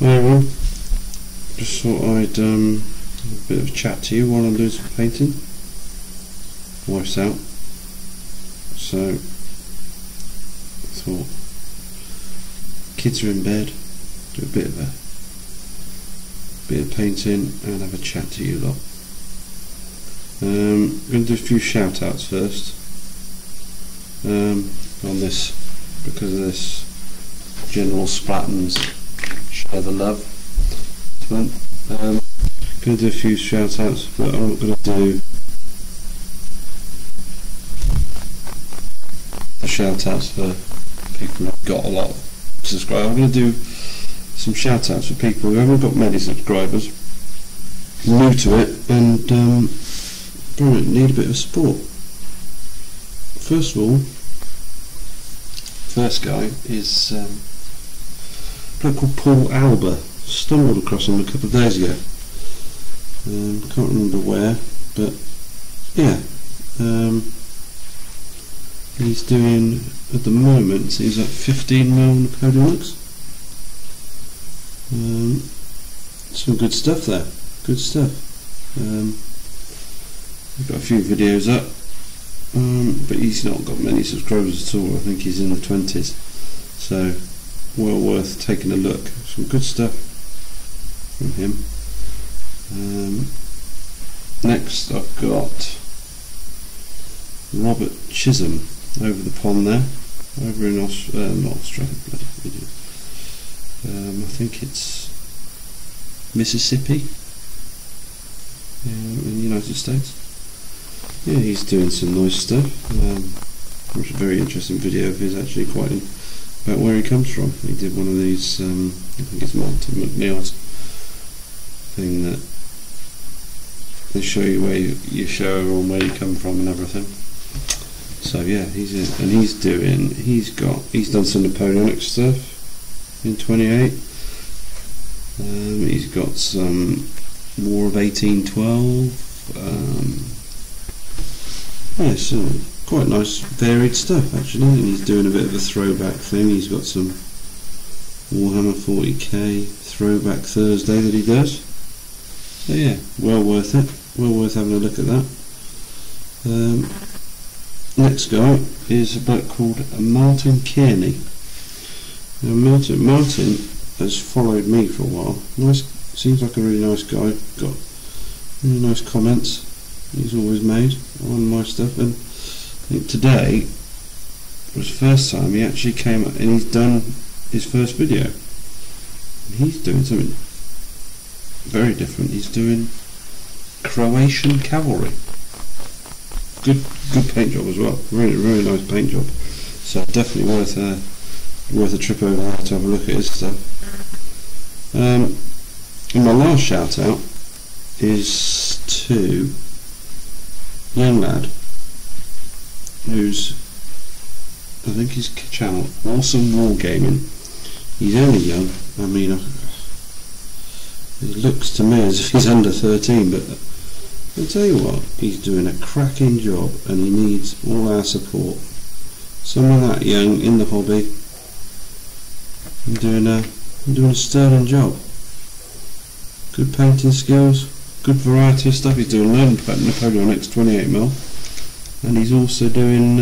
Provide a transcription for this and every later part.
Hi everyone, just thought I'd have a bit of a chat to you while I'm doing some painting. Wife's out, so I thought kids are in bed, do a bit of painting and have a chat to you lot. I'm going to do a few shout outs first on this, because of this general Splattens share the love event. Going to do a few shout outs, but I'm not going to do the shout outs for people who've got a lot of subscribers. I'm going to do some shout outs for people who haven't got many subscribers, new to it, and probably need a bit of support. First of all, first guy is a bloke called Paul Alba. Stumbled across him a couple of days ago. Can't remember where, but yeah, he's doing at the moment. He's at 15mm Napoleonics. Some good stuff there. Good stuff. We've got a few videos up, but he's not got many subscribers at all. I think he's in the 20s. So well worth taking a look. Some good stuff from him. Next I've got Robert Chisholm over the pond there, over in not Australia, bloody idiot. I think it's Mississippi, in the United States. Yeah, he's doing some nice stuff. Watched a very interesting video of his, actually, quite about where he comes from. He did one of these, I think it's Martin McNeil's thing, that they show you where you show everyone where you come from and everything. So yeah, he's done some Napoleonic stuff in 28. He's got some War of 1812. Yeah, some quite nice varied stuff actually, and he's doing a bit of a throwback thing. He's got some Warhammer 40k throwback Thursday that he does. So yeah, well worth it. Well worth having a look at that. Next guy is a bloke called Martin Kearney. Now Martin has followed me for a while. Nice, seems like a really nice guy. Got really nice comments he's always made on my stuff, and I think today was the first time he actually came up and he's done his first video. And he's doing something very different. He's doing Croatian cavalry. Good paint job as well. Really nice paint job. So definitely worth a trip over there to have a look at his stuff. And my last shout out is to a young lad who's, I think his channel, Awesome Wargaming. He's only young. I mean, it looks to me as if he's under 13, but I'll tell you what, he's doing a cracking job and he needs all our support. Someone that young in the hobby and doing a sterling job. Good painting skills, good variety of stuff. He's doing learning about Napoleonics 28mm, and he's also doing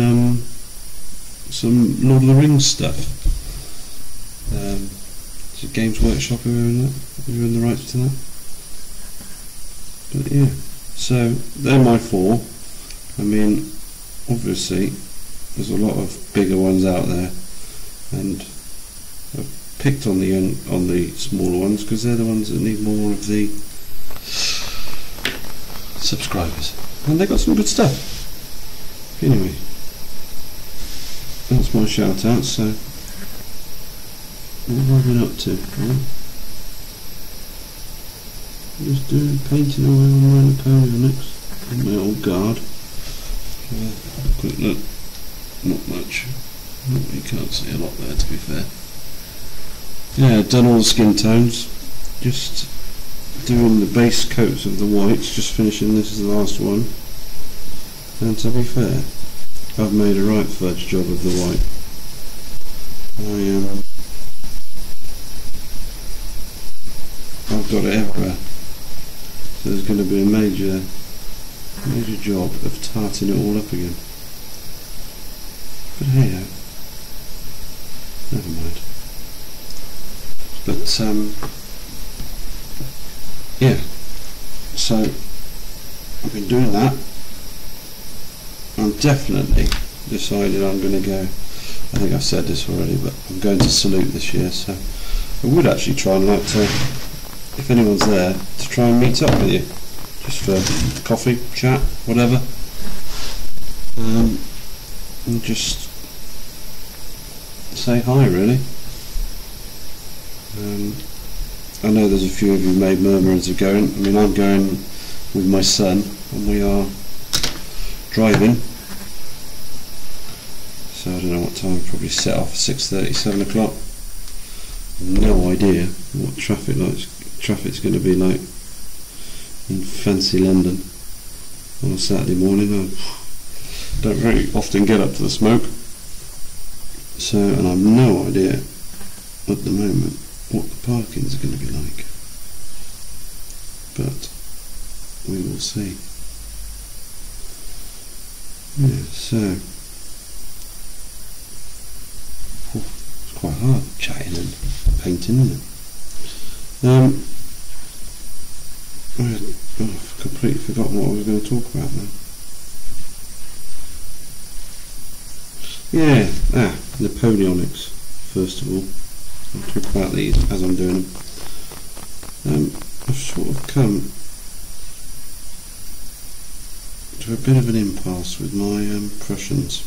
some Lord of the Rings stuff. Is it Games Workshop who are in that? Who are in the rights to that? But yeah, so they're my four. I mean, obviously there's a lot of bigger ones out there, and I've picked on the smaller ones because they're the ones that need more of the subscribers, and they got some good stuff. Anyway, that's my shout out. So what have I been up to? Well, just doing painting away on my Napoleonics and my old guard. Quick look, not much. You can't see a lot there, to be fair. Yeah, done all the skin tones. Just doing the base coats of the whites. Just finishing this as the last one. And to be fair, I've made a right fudge job of the white. got it everywhere. So there's going to be a major job of tarting it all up again. But hey, never mind. But yeah, so I've been doing that. I'm definitely decided I'm going to go, I think I've said this already, but I'm going to Salute this year, so I would actually try and like to, if anyone's there, to try and meet up with you, just for coffee, chat, whatever, and just say hi really. I know there's a few of you made murmurings of going. I mean, I'm going with my son and we are driving, so I don't know what time, probably set off 6:30, 7 o'clock. No idea what traffic's going to be like in fancy London on a Saturday morning. I don't very often get up to the smoke, so, and I've no idea at the moment what the parking's going to be like, but we will see. Yeah, so it's quite hard chatting and painting, isn't it? I've completely forgotten what I was going to talk about now. Yeah, Napoleonics, first of all. I'll talk about these as I'm doing them. I've sort of come to a bit of an impasse with my Prussians.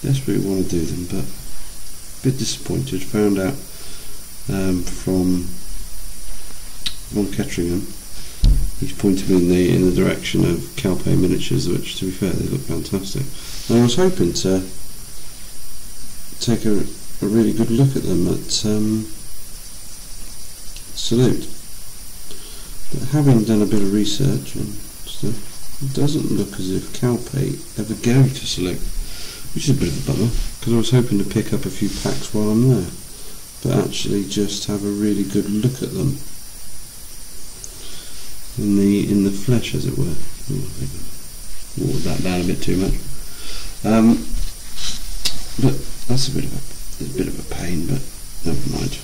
Desperately want to do them, but a bit disappointed. Found out from von Ketteringham, he's pointed me in the direction of Calpe miniatures, which, to be fair, they look fantastic. And I was hoping to take a really good look at them at Salute, but having done a bit of research and stuff, it doesn't look as if Calpe ever go to Salute, which is a bit of a bummer, because I was hoping to pick up a few packs while I'm there, but actually just have a really good look at them in the flesh, as it were. Oh, I think I watered that down a bit too much. But that's a bit of a pain, but never mind.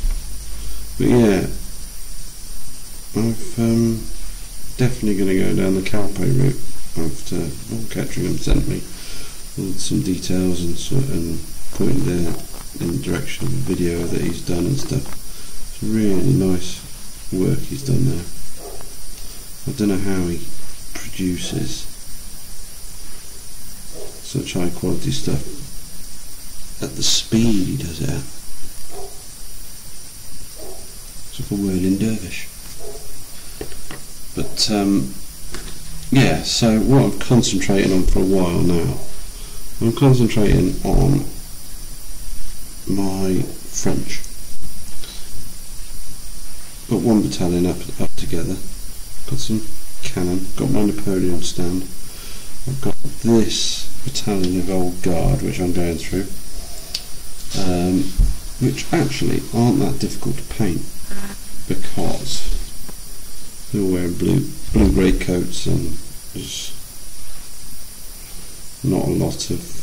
But yeah, I'm definitely going to go down the Calpe route after von Ketteringham sent me with some details and pointed there in the direction of the video that he's done and stuff. It's really nice work he's done there. I don't know how he produces such high quality stuff at the speed he does it at. It's like a whirling dervish. But yeah, so what I'm concentrating on for a while now, I'm concentrating on my French. Got one battalion up together. Got some cannon, got my Napoleon stand. I've got this battalion of old guard which I'm going through, which actually aren't that difficult to paint because they're all wearing blue grey coats and there's not a lot of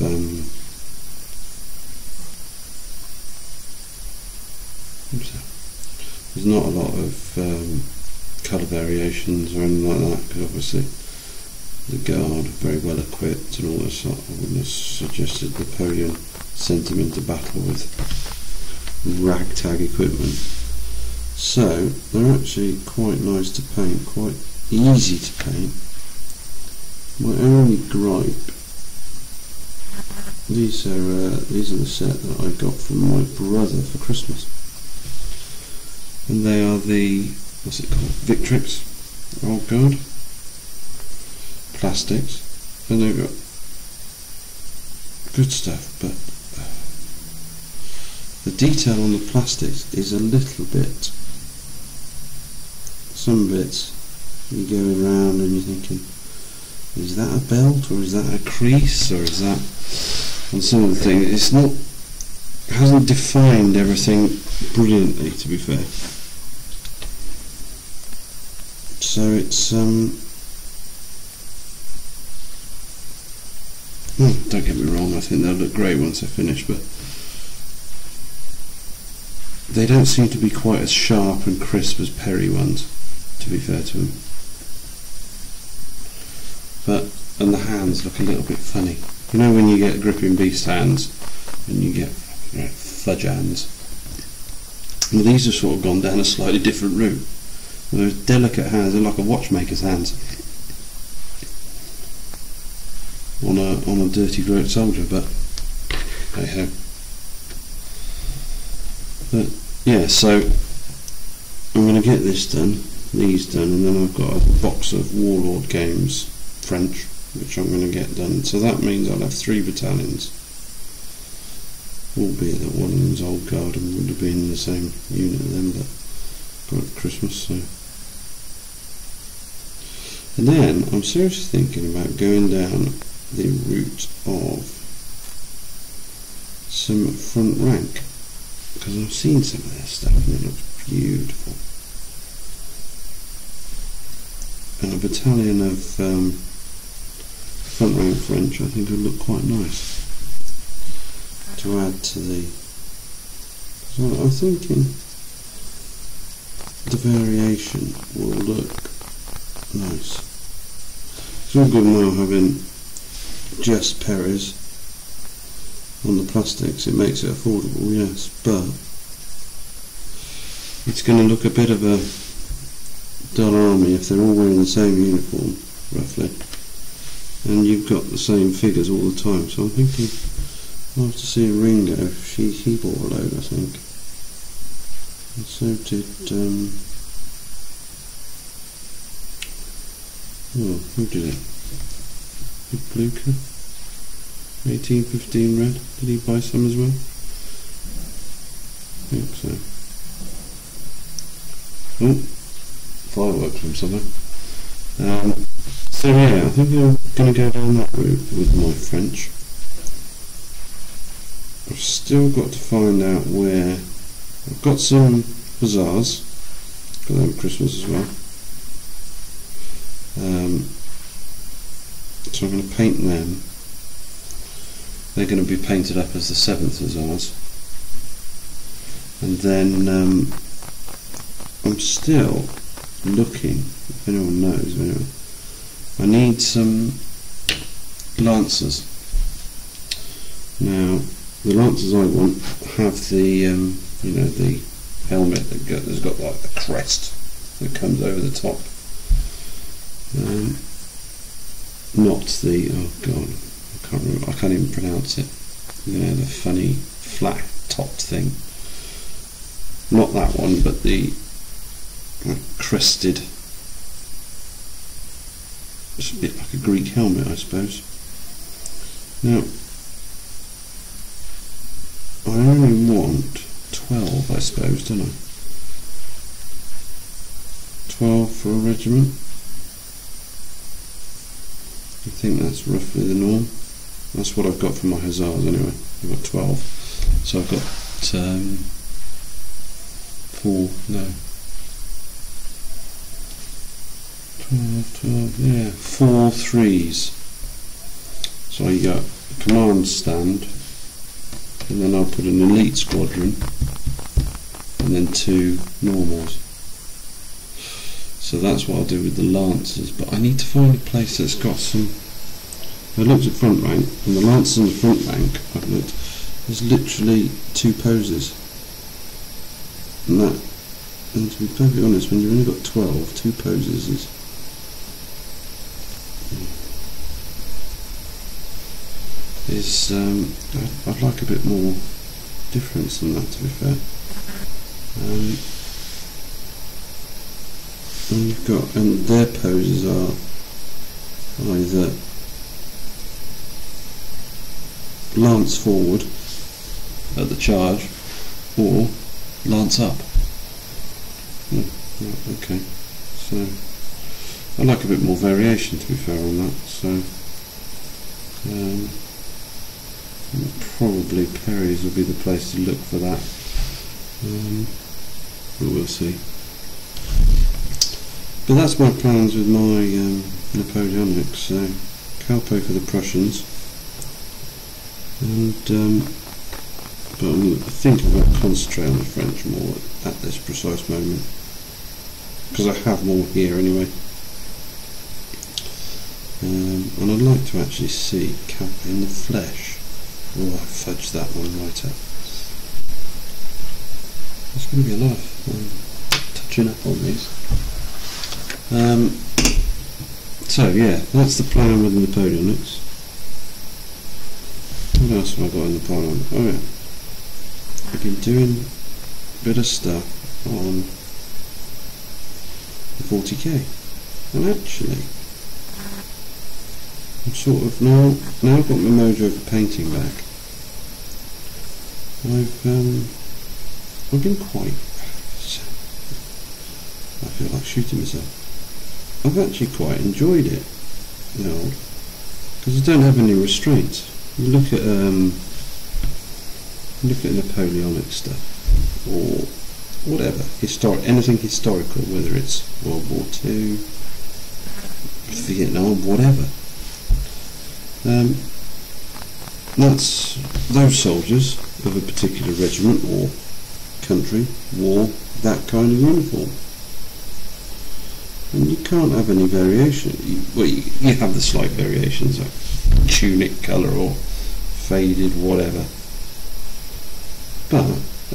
there's not a lot of colour variations or anything like that, because obviously the guard are very well equipped and all this sort. I wouldn't have suggested Napoleon sent him into battle with ragtag equipment. So they're actually quite nice to paint, quite easy to paint. My only gripe, these are the set that I got from my brother for Christmas, and they are the, what's it called, Victrix, oh god, plastics, and they've got good stuff, but the detail on the plastics is a little bit, some bits you're going around and you're thinking, is that a belt or is that a crease or is that, and some of the things, it's not hasn't defined everything brilliantly, to be fair. So it's don't get me wrong, I think they'll look great once they're finished, but they don't seem to be quite as sharp and crisp as Perry ones, to be fair to them. And the hands look a little bit funny. You know when you get gripping beast hands and you get fudge hands? Well, these have sort of gone down a slightly different route. Those delicate hands are like a watchmaker's hands on a dirty great soldier, but hey ho. But yeah, so I'm going to get these done, and then I've got a box of Warlord games, French, which I'm going to get done. So that means I'll have 3 battalions, albeit that one of them's old guard and would have been in the same unit as them, but got it at Christmas. So, and then I'm seriously thinking about going down the route of some front rank, because I've seen some of their stuff and it looks beautiful. And a battalion of front rank French I think would look quite nice to add to the... So I'm thinking the variation will look nice. It's all good now having just Perry's on the plastics, it makes it affordable, yes, but it's going to look a bit of a dull army if they're all wearing the same uniform, roughly, and you've got the same figures all the time. So I'm thinking I'll have to see Ringo. He bought a load, I think, and so did who did it? Did Blucher? 1815 red. Did he buy some as well? I think so. Oh, fireworks from somewhere. So yeah, I think I'm going to go down that route with my French. I've still got to find out where. I've got some hussars, got them at Christmas as well. So I'm going to paint them. They're going to be painted up as the 7th Hussars, and then I'm still looking, if anyone knows, anyway, I need some Lancers. Now the Lancers I want have the you know, the helmet that's got like the crest that comes over the top, not the, oh god, I can't even pronounce it. You know, the funny flat topped thing. Not that one, but the crested. It's a bit like a Greek helmet, I suppose. Now, I only want 12, I suppose, don't I? 12 for a regiment. I think that's roughly the norm. That's what I've got for my hussars anyway. I've got 12. So I've got 12, yeah, 4 threes. So you got a command stand, and then I'll put an elite squadron, and then 2 normals. So that's what I'll do with the Lancers, but I need to find a place that's got some... I looked at front rank, and the Lancers in the front rank, I've looked, there's literally 2 poses. And that, and to be perfectly honest, when you've only got 12, 2 poses is I'd like a bit more difference than that, to be fair. And you've got, and their poses are either lance forward at the charge or lance up. Okay, so I like a bit more variation, to be fair, on that. So Probably Perry's will be the place to look for that, but we'll see. But that's my plans with my Napoleonics. So Calpo for the Prussians, and but I think I'm going to concentrate on the French more at this precise moment, because I have more here anyway. And I'd like to actually see Calpo in the flesh. Oh, I fudged that one right up. There's going to be a lot of touching up on these. So yeah, that's the plan with the Napoleonics. What else have I got in the plan? Oh yeah, I've been doing a bit of stuff on the 40k, and actually I'm sort of now I've got my mojo for painting back. I've been quite, I feel like shooting myself. I've actually quite enjoyed it, you know, because I don't have any restraints. You look at Napoleonic stuff or whatever, anything historical, whether it's World War II, Vietnam, whatever. That's those soldiers of a particular regiment or country wore that kind of uniform. And you can't have any variation. You have the slight variations, like tunic colour or faded whatever. But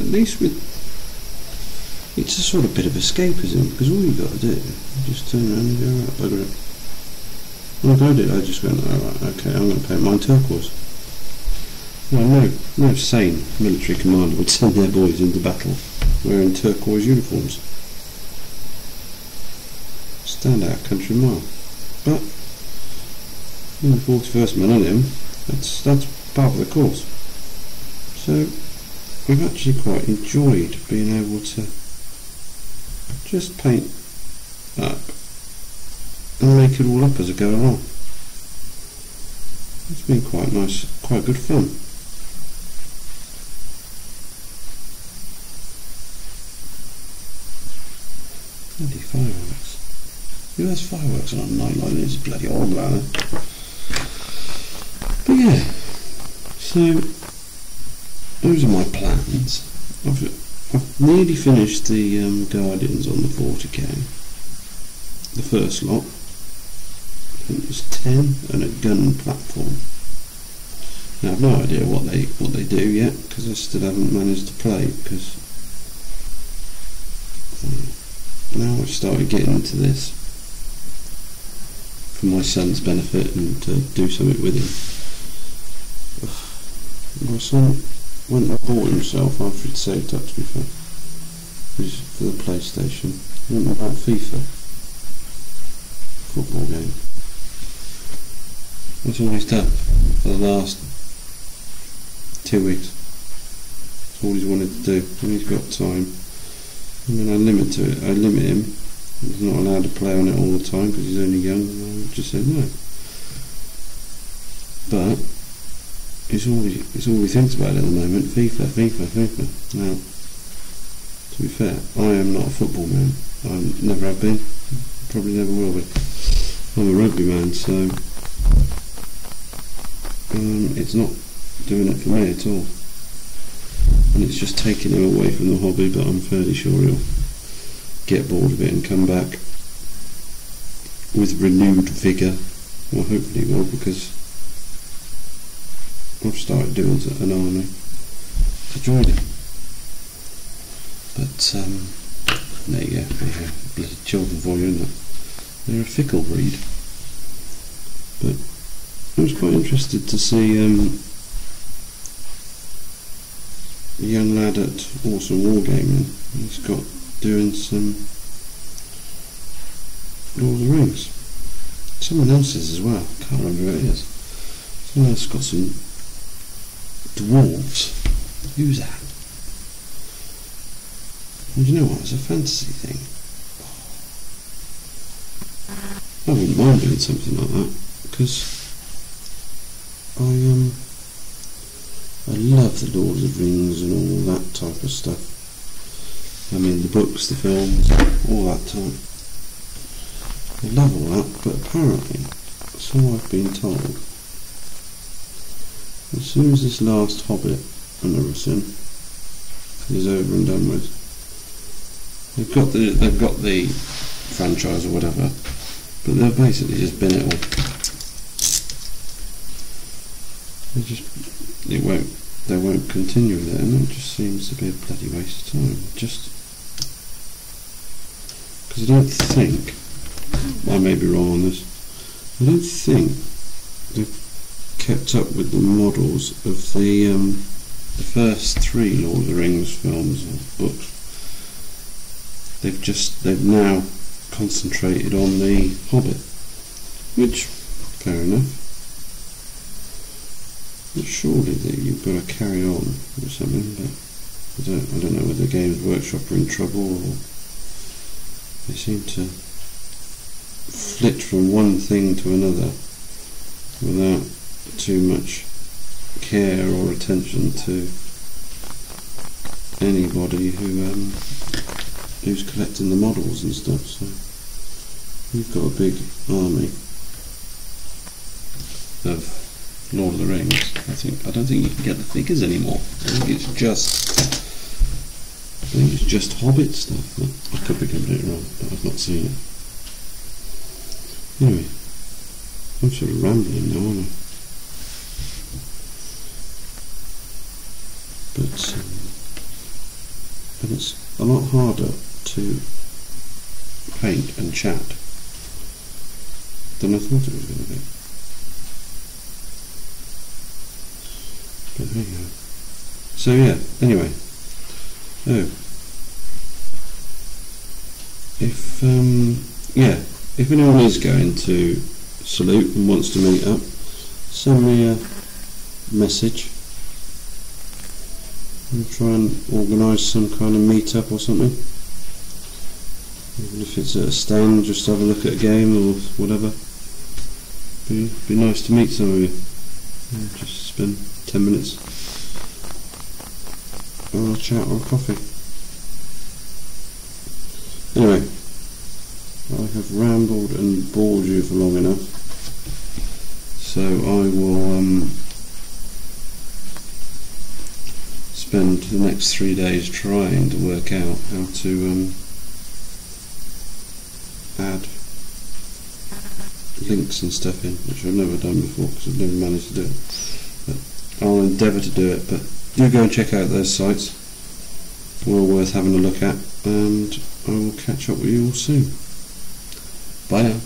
at least it's a sort of bit of escapism, because all you've got to do is just turn around and go, right, bugger it. Like I did, I just went, alright, okay, I'm going to paint mine turquoise. Well, no sane military commander would send their boys into battle wearing turquoise uniforms. Stand out country mile. But in the 41st Millennium, that's part of the course. So I've actually quite enjoyed being able to just paint up and make it all up as I go along. It's been quite nice, quite good fun. Bloody fireworks. Who has fireworks on a night like this? It's bloody horrible, aren't they? But yeah, so those are my plans. I've nearly finished the Guardians on the 40k. The first lot. I think it was 10 and a gun platform. Now I've no idea what they do yet, because I still haven't managed to play, because now I've started getting into this for my son's benefit and to do something with him. My son went and bought himself, after he'd saved up to be fair, for the PlayStation, he went about FIFA football game. That's all he's done for the last 2 weeks. That's all he's wanted to do, and he's got time. I mean, I limit him. He's not allowed to play on it all the time because he's only young, and I just said no. But it's all he thinks about at the moment. FIFA. Now, to be fair, I am not a football man. I never have been. Probably never will be. I'm a rugby man, so it's not doing it for me at all. And it's just taking him away from the hobby, but I'm fairly sure he'll get bored of it and come back with renewed vigour. Well, hopefully he will, because I've started doing an army to join him. But there you go, bloody children for you, isn't it? They're a fickle breed. But I was quite interested to see a young lad at Awesome Wargaming. He's got doing some Lord of the Rings. Someone else's as well. Can't remember who it is. Someone else got some dwarves. Who's that? Well, you know what? It's a fantasy thing. I wouldn't mind doing something like that, because I love the Lord of the Rings and all that type of stuff. I mean, the books, the films, all that type. I love all that, but apparently, so I've been told, as soon as this last Hobbit and everything is over and done with, they've got the franchise or whatever, but they'll basically just bin it all. They won't continue with it, and it just seems to be a bloody waste of time. Just because I don't think, I may be wrong on this, I don't think they've kept up with the models of the first 3 Lord of the Rings films or books. They've now concentrated on the Hobbit, which, fair enough. But surely that you've got to carry on or something, but I don't know whether Games Workshop are in trouble, or they seem to flit from one thing to another without too much care or attention to anybody who's collecting the models and stuff. So you've got a big army of Lord of the Rings. I don't think you can get the figures anymore. I think it's just Hobbit stuff. I could be completely wrong, but I've not seen it. Anyway, I'm sort of rambling now, aren't I? But it's a lot harder to paint and chat than I thought it was going to be. But there you go. So yeah, anyway. If anyone is going to Salute and wants to meet up, send me a message. We'll try and organise some kind of meet up or something. Even if it's at a stand, just have a look at a game or whatever. Be nice to meet some of you. Yeah, just spend 10 minutes on a chat or a coffee. Anyway, I have rambled and bored you for long enough, so I will spend the next 3 days trying to work out how to add links and stuff in, which I've never done before because I've never managed to do it. But I'll endeavour to do it, but do go and check out those sites. Well worth having a look at, and I will catch up with you all soon. Bye now.